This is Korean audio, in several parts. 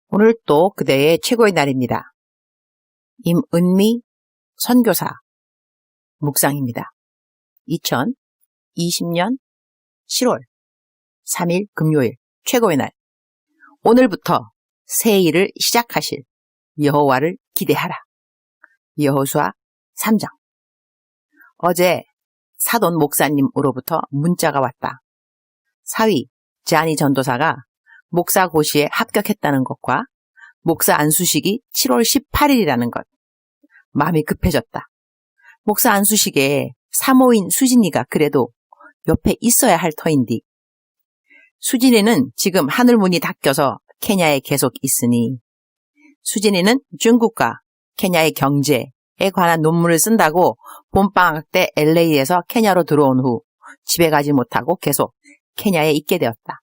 오늘 또 그대의 최고의 날입니다. 임은미 선교사 묵상입니다. 2020년 7월 3일 금요일 최고의 날. 오늘부터 새 일을 시작하실 여호와를 기대하라. 여호수아 3장. 어제 사돈 목사님으로부터 문자가 왔다. 사위 자니 전도사가 목사 고시에 합격했다는 것과 목사 안수식이 7월 18일이라는 것. 마음이 급해졌다. 목사 안수식에 사모인 수진이가 그래도 옆에 있어야 할 터인디. 수진이는 지금 하늘문이 닫혀서 케냐에 계속 있으니 수진이는 중국과 케냐의 경제에 관한 논문을 쓴다고 봄방학 때 LA에서 케냐로 들어온 후 집에 가지 못하고 계속 케냐에 있게 되었다.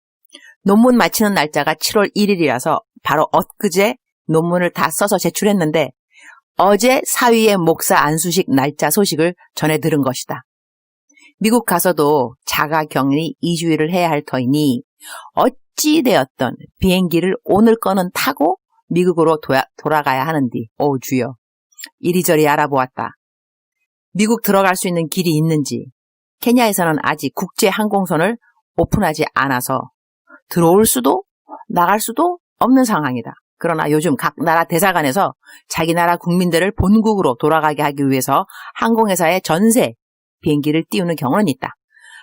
논문 마치는 날짜가 7월 1일이라서 바로 엊그제 논문을 다 써서 제출했는데 어제 사위의 목사 안수식 날짜 소식을 전해 들은 것이다. 미국 가서도 자가격리 2주일을 해야 할 터이니 어찌되었던 비행기를 오늘 거는 타고 미국으로 돌아가야 하는디. 오 주여. 이리저리 알아보았다. 미국 들어갈 수 있는 길이 있는지. 케냐에서는 아직 국제 항공선을 오픈하지 않아서 들어올 수도 나갈 수도 없는 상황이다. 그러나 요즘 각 나라 대사관에서 자기 나라 국민들을 본국으로 돌아가게 하기 위해서 항공회사에 전세 비행기를 띄우는 경우는 있다.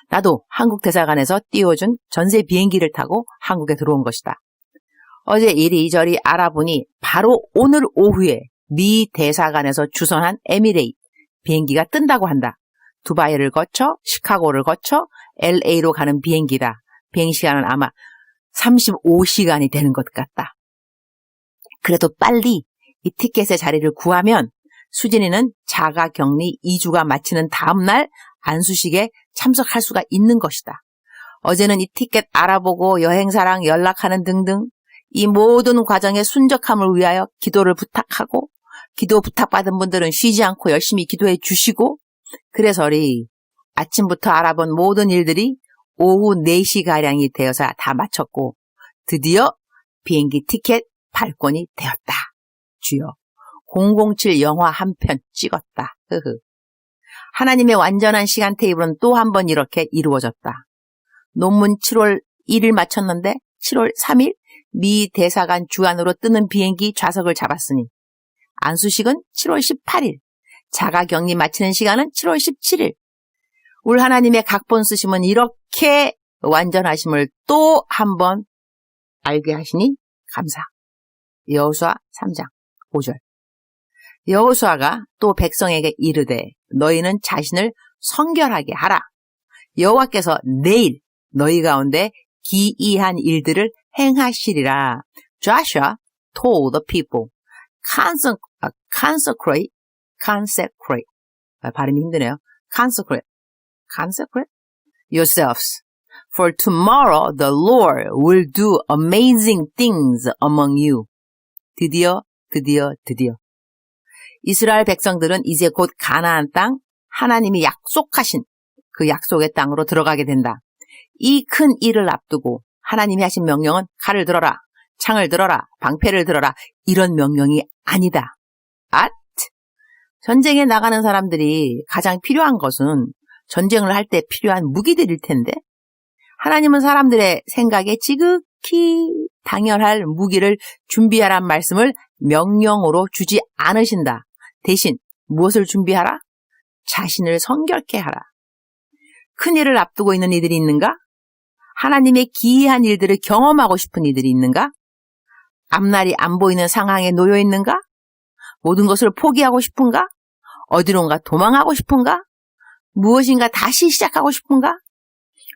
나도 한국 대사관에서 띄워준 전세 비행기를 타고 한국에 들어온 것이다. 어제 이리저리 알아보니 바로 오늘 오후에 미 대사관에서 주선한 에미레이트 비행기가 뜬다고 한다. 두바이를 거쳐 시카고를 거쳐 LA로 가는 비행기다. 비행시간은 아마 35시간이 되는 것 같다. 그래도 빨리 이 티켓의 자리를 구하면 수진이는 자가격리 2주가 마치는 다음날 안수식에 참석할 수가 있는 것이다. 어제는 이 티켓 알아보고 여행사랑 연락하는 등등 이 모든 과정의 순적함을 위하여 기도를 부탁하고 기도 부탁받은 분들은 쉬지 않고 열심히 기도해 주시고 그래서리 아침부터 알아본 모든 일들이 오후 4시가량이 되어서 다 마쳤고 드디어 비행기 티켓 발권이 되었다. 주여 007 영화 한 편 찍었다. 하나님의 완전한 시간 테이블은 또 한 번 이렇게 이루어졌다. 논문 7월 1일 마쳤는데 7월 3일 미 대사관 주안으로 뜨는 비행기 좌석을 잡았으니 안수식은 7월 18일 자가격리 마치는 시간은 7월 17일 울 하나님의 각본 쓰심은 이렇게 완전하심을 또 한 번 알게 하시니 감사. 여호수아 3장 5절. 여호수아가 또 백성에게 이르되 너희는 자신을 성결하게 하라. 여호와께서 내일 너희 가운데 기이한 일들을 행하시리라. Joshua told the people, consecrate, 발음이 힘드네요. consecrate yourselves, for tomorrow the Lord will do amazing things among you. 드디어. 이스라엘 백성들은 이제 곧 가나안 땅, 하나님이 약속하신 그 약속의 땅으로 들어가게 된다. 이 큰 일을 앞두고 하나님이 하신 명령은 칼을 들어라, 창을 들어라, 방패를 들어라 이런 명령이 아니다. 전쟁에 나가는 사람들이 가장 필요한 것은 전쟁을 할 때 필요한 무기들일 텐데 하나님은 사람들의 생각에 지극히 당연할 무기를 준비하란 말씀을 명령으로 주지 않으신다. 대신 무엇을 준비하라? 자신을 성결케 하라. 큰일을 앞두고 있는 이들이 있는가? 하나님의 기이한 일들을 경험하고 싶은 이들이 있는가? 앞날이 안 보이는 상황에 놓여 있는가? 모든 것을 포기하고 싶은가? 어디론가 도망하고 싶은가? 무엇인가 다시 시작하고 싶은가?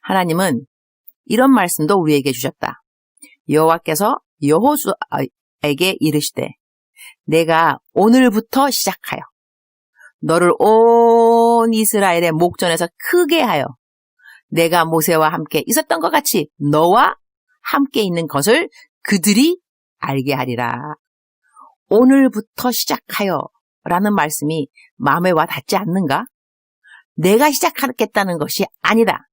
하나님은 이런 말씀도 우리에게 주셨다. 여호와께서 여호수아에게 이르시되 내가 오늘부터 시작하여 너를 온 이스라엘의 목전에서 크게 하여 내가 모세와 함께 있었던 것 같이 너와 함께 있는 것을 그들이 알게 하리라. 오늘부터 시작하여 라는 말씀이 마음에 와 닿지 않는가? 내가 시작하겠다는 것이 아니다.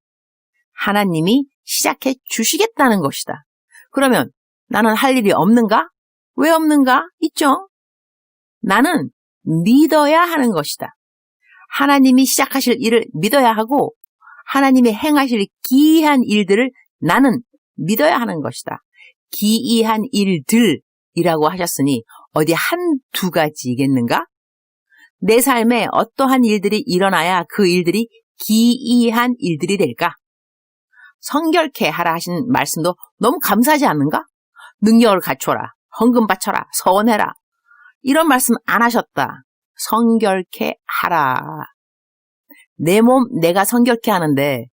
하나님이 시작해 주시겠다는 것이다. 그러면 나는 할 일이 없는가? 왜 없는가? 있죠. 나는 믿어야 하는 것이다. 하나님이 시작하실 일을 믿어야 하고 하나님이 행하실 기이한 일들을 나는 믿어야 하는 것이다. 기이한 일들이라고 하셨으니 어디 한두 가지겠는가? 내 삶에 어떠한 일들이 일어나야 그 일들이 기이한 일들이 될까? 성결케 하라 하신 말씀도 너무 감사하지 않는가? 능력을 갖춰라, 헌금 바쳐라, 서원해라. 이런 말씀 안 하셨다. 성결케 하라. 내 몸 내가 성결케 하는데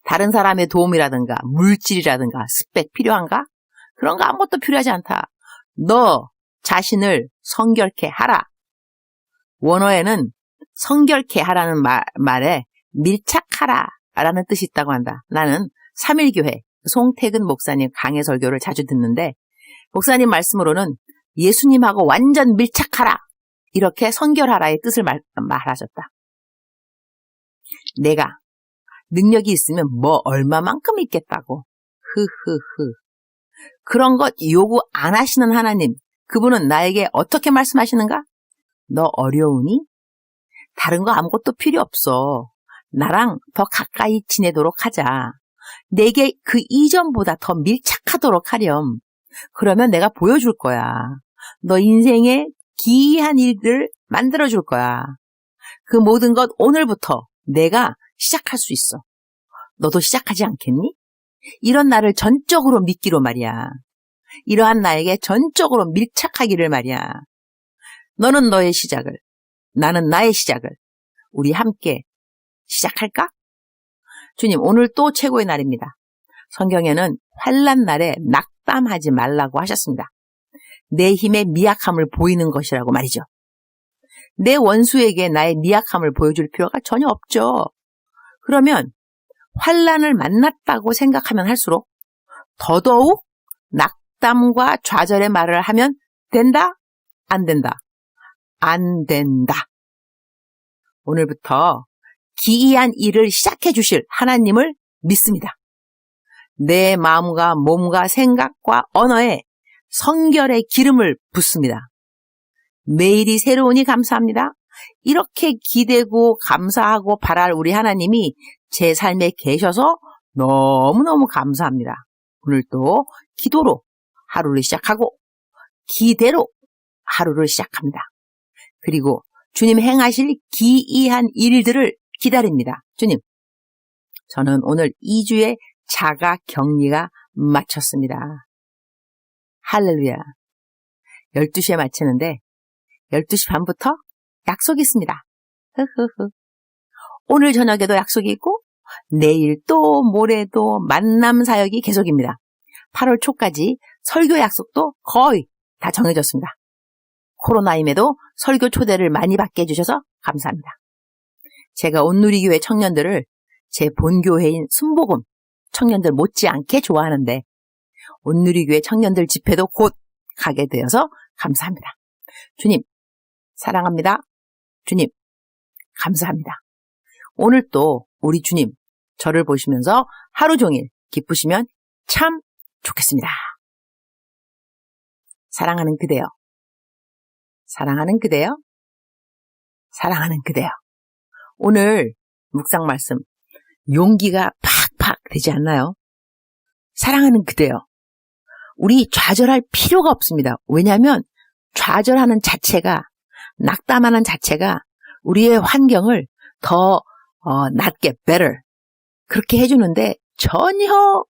다른 사람의 도움이라든가 물질이라든가 스펙 필요한가? 그런 거 아무것도 필요하지 않다. 너 자신을 성결케 하라. 원어에는 성결케 하라는 말에 밀착하라 라는 뜻이 있다고 한다. 나는 3일교회 송태근 목사님 강해 설교를 자주 듣는데 목사님 말씀으로는 예수님하고 완전 밀착하라. 이렇게 성결하라의 뜻을 말하셨다. 내가 능력이 있으면 뭐 얼마만큼 있겠다고. 흐흐흐. 그런 것 요구 안 하시는 하나님, 그분은 나에게 어떻게 말씀하시는가? 너 어려우니? 다른 거 아무것도 필요 없어. 나랑 더 가까이 지내도록 하자. 내게 그 이전보다 더 밀착하도록 하렴. 그러면 내가 보여줄 거야. 너 인생에 기이한 일들 만들어줄 거야. 그 모든 것 오늘부터 내가 시작할 수 있어. 너도 시작하지 않겠니? 이런 나를 전적으로 믿기로 말이야. 이러한 나에게 전적으로 밀착하기를 말이야. 너는 너의 시작을, 나는 나의 시작을 우리 함께 시작할까? 주님, 오늘 또 최고의 날입니다. 성경에는 환난 날에 낙담하지 말라고 하셨습니다. 내 힘의 미약함을 보이는 것이라고 말이죠. 내 원수에게 나의 미약함을 보여줄 필요가 전혀 없죠. 그러면 환난을 만났다고 생각하면 할수록 더더욱 낙담과 좌절의 말을 하면 된다? 안 된다? 안 된다. 오늘부터 기이한 일을 시작해 주실 하나님을 믿습니다. 내 마음과 몸과 생각과 언어에 성결의 기름을 붓습니다. 매일이 새로우니 감사합니다. 이렇게 기대고 감사하고 바랄 우리 하나님이 제 삶에 계셔서 너무너무 감사합니다. 오늘도 기도로 하루를 시작하고 기대로 하루를 시작합니다. 그리고 주님 행하실 기이한 일들을 기다립니다. 주님, 저는 오늘 2주의 자가 격리가 마쳤습니다. 할렐루야. 12시에 마치는데 12시 반부터 약속이 있습니다. 흐흐흐. 오늘 저녁에도 약속이 있고 내일 또 모레도 만남 사역이 계속입니다. 8월 초까지 설교 약속도 거의 다 정해졌습니다. 코로나임에도 설교 초대를 많이 받게 해주셔서 감사합니다. 제가 온누리교회 청년들을 제 본교회인 순복음 청년들 못지않게 좋아하는데 온누리교회 청년들 집회도 곧 가게 되어서 감사합니다. 주님, 사랑합니다. 주님, 감사합니다. 오늘 또 우리 주님 저를 보시면서 하루 종일 기쁘시면 참 좋겠습니다. 사랑하는 그대여, 사랑하는 그대여, 사랑하는 그대여. 오늘 묵상 말씀 용기가 팍팍 되지 않나요? 사랑하는 그대여. 우리 좌절할 필요가 없습니다. 왜냐하면 좌절하는 자체가, 낙담하는 자체가 우리의 환경을 더 낫게, better 그렇게 해주는데 전혀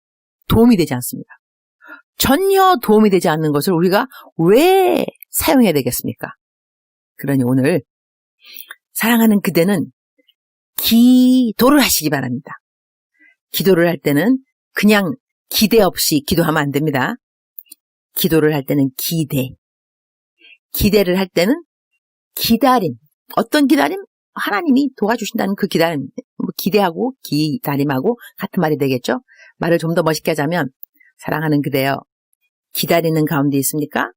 도움이 되지 않습니다. 전혀 도움이 되지 않는 것을 우리가 왜 사용해야 되겠습니까? 그러니 오늘 사랑하는 그대는 기도를 하시기 바랍니다. 기도를 할 때는 그냥 기대 없이 기도하면 안 됩니다. 기도를 할 때는 기대, 기대를 할 때는 기다림. 어떤 기다림? 하나님이 도와주신다는 그 기다림. 기대하고 기다림하고 같은 말이 되겠죠? 말을 좀 더 멋있게 하자면 사랑하는 그대여, 기다리는 가운데 있습니까?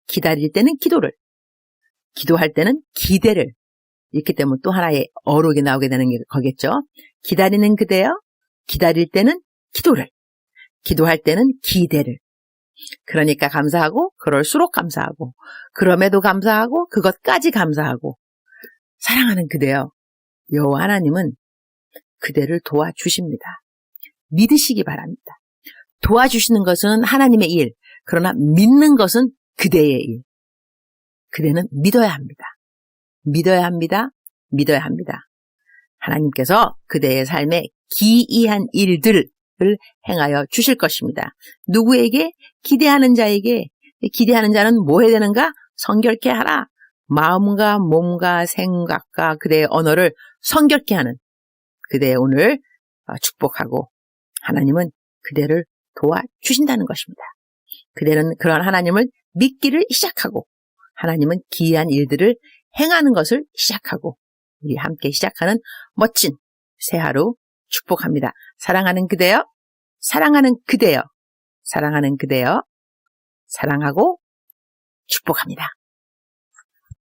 기다릴 때는 기도를, 기도할 때는 기대를. 이렇게 되면 또 하나의 어록이 나오게 되는 게 거겠죠? 기다리는 그대여, 기다릴 때는 기도를, 기도할 때는 기대를. 그러니까 감사하고, 그럴수록 감사하고, 그럼에도 감사하고, 그것까지 감사하고, 사랑하는 그대여, 여호와 하나님은 그대를 도와주십니다. 믿으시기 바랍니다. 도와주시는 것은 하나님의 일, 그러나 믿는 것은 그대의 일. 그대는 믿어야 합니다. 믿어야 합니다. 믿어야 합니다. 하나님께서 그대의 삶에 기이한 일들을 행하여 주실 것입니다. 누구에게? 기대하는 자에게. 기대하는 자는 뭐 해야 되는가? 성결케 하라. 마음과 몸과 생각과 그대의 언어를 성결케 하는 그대의 오늘 축복하고, 하나님은 그대를 도와주신다는 것입니다. 그대는 그런 하나님을 믿기를 시작하고, 하나님은 기이한 일들을 행하는 것을 시작하고, 우리 함께 시작하는 멋진 새 하루 축복합니다. 사랑하는 그대여, 사랑하는 그대여, 사랑하는 그대여, 사랑하고 축복합니다.